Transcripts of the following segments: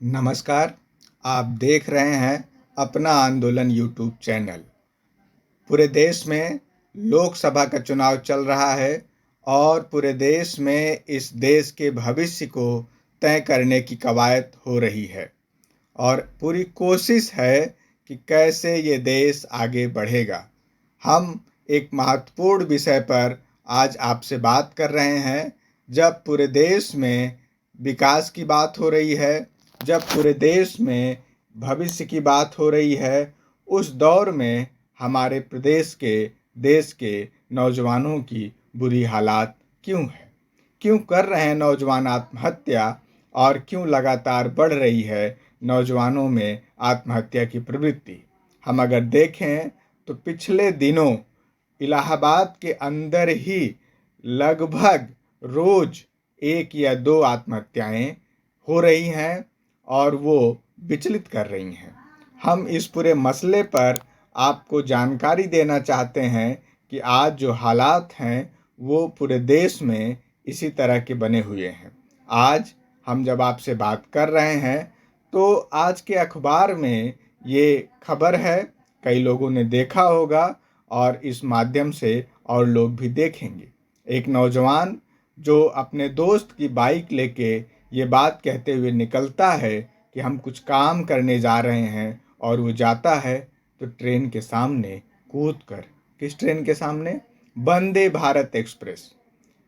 नमस्कार। आप देख रहे हैं अपना आंदोलन यूट्यूब चैनल। पूरे देश में लोकसभा का चुनाव चल रहा है और पूरे देश में इस देश के भविष्य को तय करने की कवायद हो रही है और पूरी कोशिश है कि कैसे ये देश आगे बढ़ेगा। हम एक महत्वपूर्ण विषय पर आज आपसे बात कर रहे हैं। जब पूरे देश में विकास की बात हो रही है, जब पूरे देश में भविष्य की बात हो रही है, उस दौर में हमारे देश के नौजवानों की बुरी हालात क्यों है? क्यों कर रहे हैं नौजवान आत्महत्या और क्यों लगातार बढ़ रही है नौजवानों में आत्महत्या की प्रवृत्ति? हम अगर देखें तो पिछले दिनों इलाहाबाद के अंदर ही लगभग रोज 1 या 2 आत्महत्याएं हो रही हैं और वो विचलित कर रही हैं। हम इस पूरे मसले पर आपको जानकारी देना चाहते हैं कि आज जो हालात हैं वो पूरे देश में इसी तरह के बने हुए हैं। आज हम जब आपसे बात कर रहे हैं तो आज के अखबार में ये खबर है, कई लोगों ने देखा होगा और इस माध्यम से और लोग भी देखेंगे। एक नौजवान जो अपने दोस्त की बाइक लेके ये बात कहते हुए निकलता है कि हम कुछ काम करने जा रहे हैं और वो जाता है तो ट्रेन के सामने कूदकर, किस ट्रेन के सामने? वंदे भारत एक्सप्रेस।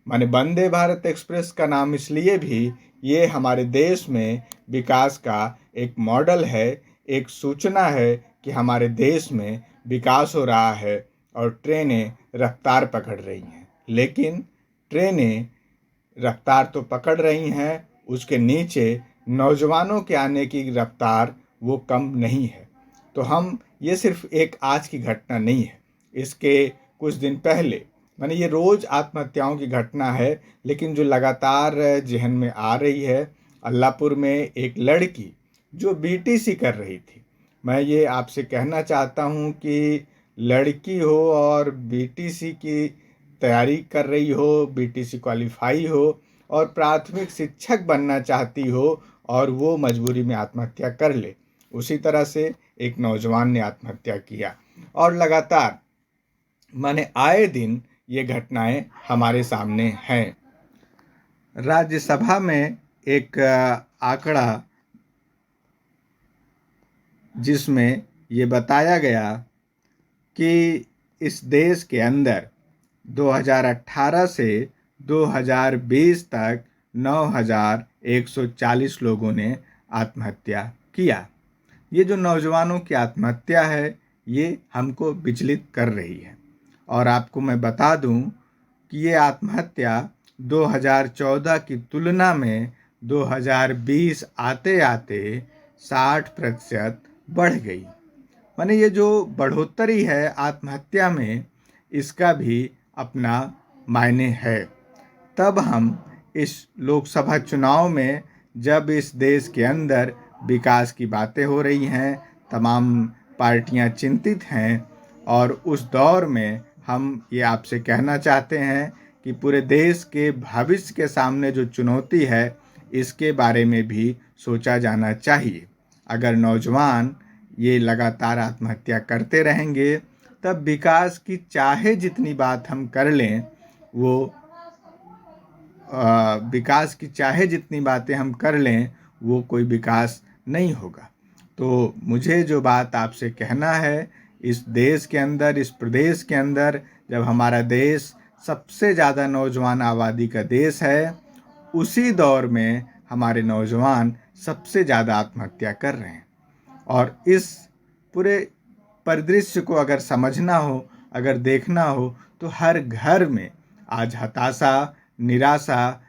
माने वंदे भारत एक्सप्रेस का नाम इसलिए भी, ये हमारे देश में विकास का एक मॉडल है, एक सूचना है कि हमारे देश में विकास हो रहा है और ट्रेनें रफ्तार पकड़ रही हैं। लेकिन ट्रेनें रफ्तार तो पकड़ रही हैं, उसके नीचे नौजवानों के आने की रफ्तार वो कम नहीं है। तो हम ये सिर्फ एक आज की घटना नहीं है, इसके कुछ दिन पहले, माने ये रोज़ आत्महत्याओं की घटना है, लेकिन जो लगातार ज़हन में आ रही है, अल्लाहपुर में एक लड़की जो बीटीसी कर रही थी। मैं ये आपसे कहना चाहता हूँ कि लड़की हो और बीटीसी की तैयारी कर रही हो, बीटीसी क्वालिफाई हो और प्राथमिक शिक्षक बनना चाहती हो और वो मजबूरी में आत्महत्या कर ले। उसी तरह से एक नौजवान ने आत्महत्या किया और लगातार माने आए दिन ये घटनाएं हमारे सामने हैं। राज्यसभा में एक आंकड़ा जिसमें ये बताया गया कि इस देश के अंदर 2018 से 2020 तक 9,140 लोगों ने आत्महत्या किया। ये जो नौजवानों की आत्महत्या है ये हमको विचलित कर रही है और आपको मैं बता दूं कि ये आत्महत्या 2014 की तुलना में 2020 आते आते 60% बढ़ गई। माने ये जो बढ़ोतरी है आत्महत्या में, इसका भी अपना मायने है। तब हम इस लोकसभा चुनाव में जब इस देश के अंदर विकास की बातें हो रही हैं, तमाम पार्टियां चिंतित हैं और उस दौर में हम ये आपसे कहना चाहते हैं कि पूरे देश के भविष्य के सामने जो चुनौती है इसके बारे में भी सोचा जाना चाहिए। अगर नौजवान ये लगातार आत्महत्या करते रहेंगे तब विकास की चाहे जितनी बात हम कर लें, वो विकास की चाहे जितनी बातें हम कर लें वो कोई विकास नहीं होगा। तो मुझे जो बात आपसे कहना है, इस देश के अंदर, इस प्रदेश के अंदर जब हमारा देश सबसे ज़्यादा नौजवान आबादी का देश है, उसी दौर में हमारे नौजवान सबसे ज़्यादा आत्महत्या कर रहे हैं। और इस पूरे परिदृश्य को अगर समझना हो, अगर देखना हो तो हर घर में आज हताशा, निराशा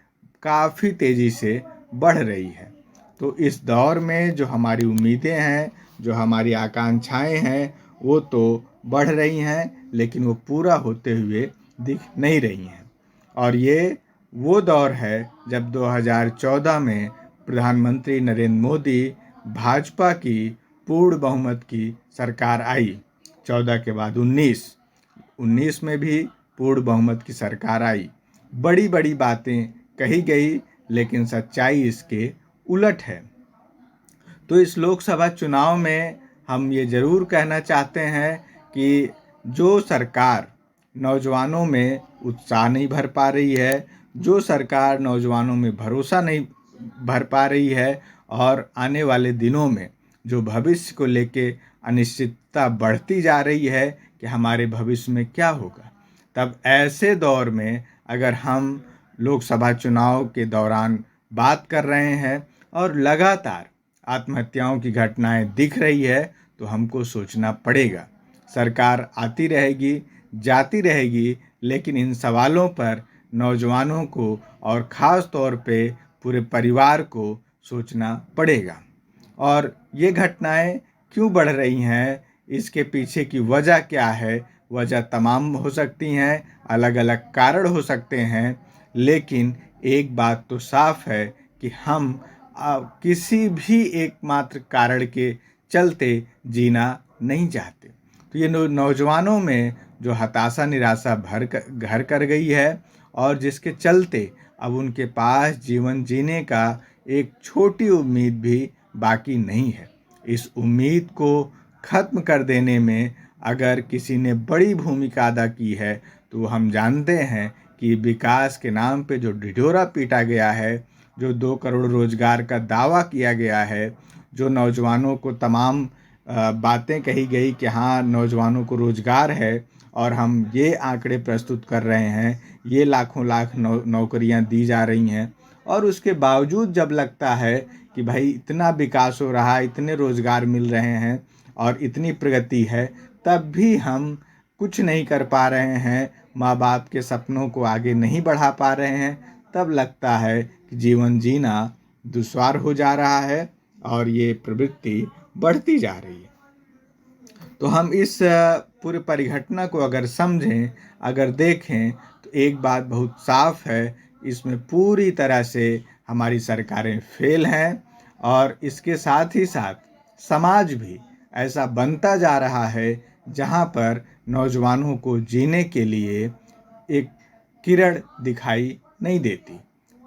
काफ़ी तेज़ी से बढ़ रही है। तो इस दौर में जो हमारी उम्मीदें हैं, जो हमारी आकांक्षाएं हैं, वो तो बढ़ रही हैं लेकिन वो पूरा होते हुए दिख नहीं रही हैं। और ये वो दौर है जब 2014 में प्रधानमंत्री नरेंद्र मोदी भाजपा की पूर्ण बहुमत की सरकार आई। 14 के बाद 19 में भी पूर्ण बहुमत की सरकार आई। बड़ी बड़ी बातें कही गई लेकिन सच्चाई इसके उलट है। तो इस लोकसभा चुनाव में हम ये ज़रूर कहना चाहते हैं कि जो सरकार नौजवानों में उत्साह नहीं भर पा रही है, जो सरकार नौजवानों में भरोसा नहीं भर पा रही है और आने वाले दिनों में जो भविष्य को लेके अनिश्चितता बढ़ती जा रही है कि हमारे भविष्य में क्या होगा, तब ऐसे दौर में अगर हम लोकसभा चुनाव के दौरान बात कर रहे हैं और लगातार आत्महत्याओं की घटनाएं दिख रही है, तो हमको सोचना पड़ेगा। सरकार आती रहेगी, जाती रहेगी, लेकिन इन सवालों पर नौजवानों को और ख़ास तौर पे पूरे परिवार को सोचना पड़ेगा। और ये घटनाएं क्यों बढ़ रही हैं, इसके पीछे की वजह क्या है? वजह तमाम हो सकती हैं, अलग अलग कारण हो सकते हैं, लेकिन एक बात तो साफ है कि हम किसी भी एकमात्र कारण के चलते जीना नहीं चाहते। तो ये नौजवानों में जो हताशा निराशा घर कर गई है और जिसके चलते अब उनके पास जीवन जीने का एक छोटी उम्मीद भी बाकी नहीं है। इस उम्मीद को ख़त्म कर देने में अगर किसी ने बड़ी भूमिका अदा की है, तो हम जानते हैं कि विकास के नाम पे जो ढिढोरा पीटा गया है, जो 2 करोड़ रोजगार का दावा किया गया है, जो नौजवानों को तमाम बातें कही गई कि हाँ नौजवानों को रोजगार है और हम ये आंकड़े प्रस्तुत कर रहे हैं, ये लाखों लाख नौकरियां दी जा रही हैं, और उसके बावजूद जब लगता है कि भाई इतना विकास हो रहा है, इतने रोजगार मिल रहे हैं और इतनी प्रगति है, तब भी हम कुछ नहीं कर पा रहे हैं, माँ बाप के सपनों को आगे नहीं बढ़ा पा रहे हैं, तब लगता है कि जीवन जीना दुश्वार हो जा रहा है और ये प्रवृत्ति बढ़ती जा रही है। तो हम इस पूरी परिघटना को अगर समझें, अगर देखें, तो एक बात बहुत साफ है, इसमें पूरी तरह से हमारी सरकारें फेल हैं और इसके साथ ही साथ समाज भी ऐसा बनता जा रहा है जहाँ पर नौजवानों को जीने के लिए एक किरण दिखाई नहीं देती।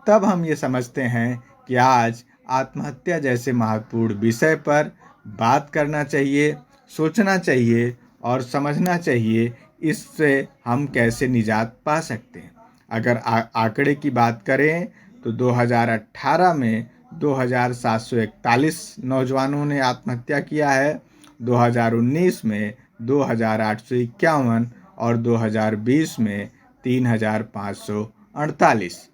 तब हम ये समझते हैं कि आज आत्महत्या जैसे महत्वपूर्ण विषय पर बात करना चाहिए, सोचना चाहिए और समझना चाहिए इससे हम कैसे निजात पा सकते हैं। अगर आंकड़े की बात करें तो 2018 में 2741 नौजवानों ने आत्महत्या किया है, 2019 में 2851 और 2020 में 3548।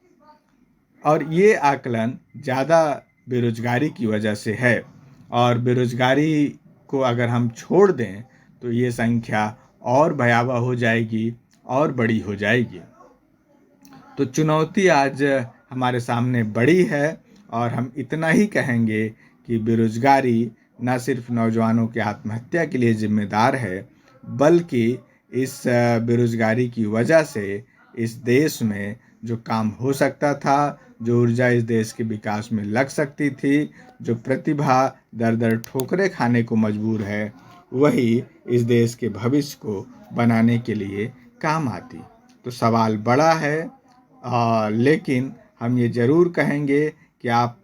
और ये आकलन ज़्यादा बेरोजगारी की वजह से है, और बेरोजगारी को अगर हम छोड़ दें तो ये संख्या और भयावह हो जाएगी और बड़ी हो जाएगी। तो चुनौती आज हमारे सामने बड़ी है और हम इतना ही कहेंगे कि बेरोजगारी न सिर्फ नौजवानों की आत्महत्या के लिए जिम्मेदार है, बल्कि इस बेरोजगारी की वजह से इस देश में जो काम हो सकता था, जो ऊर्जा इस देश के विकास में लग सकती थी, जो प्रतिभा दर दर ठोकरें खाने को मजबूर है, वही इस देश के भविष्य को बनाने के लिए काम आती। तो सवाल बड़ा है, लेकिन हम ये ज़रूर कहेंगे कि आप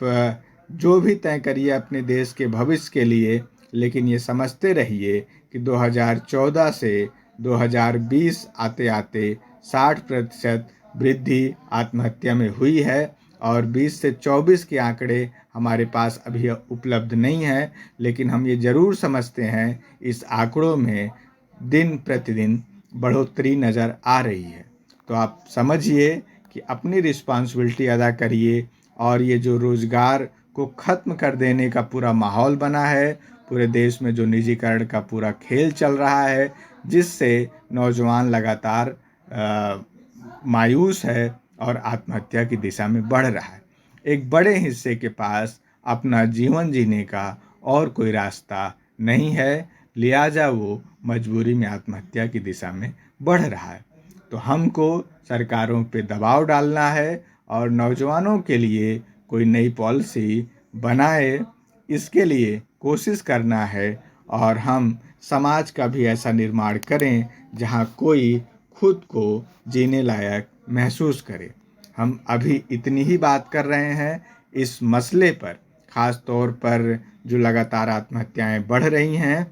जो भी तय करिए अपने देश के भविष्य के लिए, लेकिन ये समझते रहिए कि 2014 से 2020 आते आते 60% वृद्धि आत्महत्या में हुई है और 20 से 24 के आंकड़े हमारे पास अभी उपलब्ध नहीं हैं, लेकिन हम ये ज़रूर समझते हैं इस आंकड़ों में दिन प्रतिदिन बढ़ोतरी नज़र आ रही है। तो आप समझिए कि अपनी रिस्पॉन्सिबिलिटी अदा करिए और ये जो रोज़गार को ख़त्म कर देने का पूरा माहौल बना है, पूरे देश में जो निजीकरण का पूरा खेल चल रहा है, जिससे नौजवान लगातार मायूस है और आत्महत्या की दिशा में बढ़ रहा है। एक बड़े हिस्से के पास अपना जीवन जीने का और कोई रास्ता नहीं है, लिहाजा वो मजबूरी में आत्महत्या की दिशा में बढ़ रहा है। तो हमको सरकारों पे दबाव डालना है और नौजवानों के लिए कोई नई पॉलिसी बनाए, इसके लिए कोशिश करना है और हम समाज का भी ऐसा निर्माण करें जहां कोई खुद को जीने लायक महसूस करे। हम अभी इतनी ही बात कर रहे हैं, इस मसले पर ख़ास तौर पर जो लगातार आत्महत्याएं बढ़ रही हैं,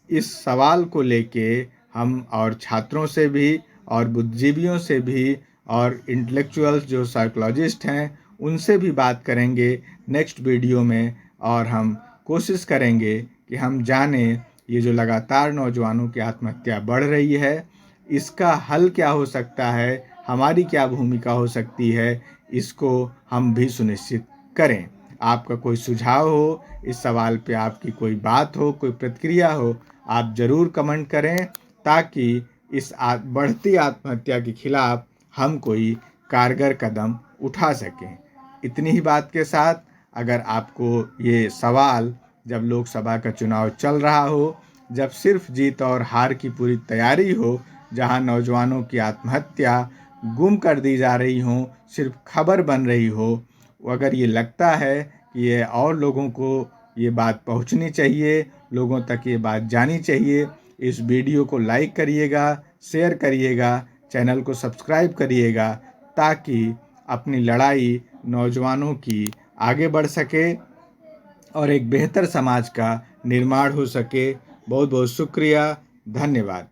इस सवाल को लेके हम और छात्रों से भी और बुद्धिजीवियों से भी और इंटेलेक्चुअल्स जो साइकोलॉजिस्ट हैं उनसे भी बात करेंगे नेक्स्ट वीडियो में। और हम कोशिश करेंगे कि हम जानें ये जो लगातार नौजवानों की आत्महत्या बढ़ रही है, इसका हल क्या हो सकता है, हमारी क्या भूमिका हो सकती है, इसको हम भी सुनिश्चित करें। आपका कोई सुझाव हो, इस सवाल पे आपकी कोई बात हो, कोई प्रतिक्रिया हो, आप ज़रूर कमेंट करें ताकि इस बढ़ती आत्महत्या के खिलाफ हम कोई कारगर कदम उठा सकें। इतनी ही बात के साथ, अगर आपको ये सवाल जब लोकसभा का चुनाव चल रहा हो, जब सिर्फ जीत और हार की पूरी तैयारी हो, जहां नौजवानों की आत्महत्या गुम कर दी जा रही हो, सिर्फ खबर बन रही हो, अगर ये लगता है कि ये और लोगों को ये बात पहुंचनी चाहिए, लोगों तक ये बात जानी चाहिए, इस वीडियो को लाइक करिएगा, शेयर करिएगा, चैनल को सब्सक्राइब करिएगा ताकि अपनी लड़ाई नौजवानों की आगे बढ़ सके और एक बेहतर समाज का निर्माण हो सके। बहुत बहुत शुक्रिया, धन्यवाद।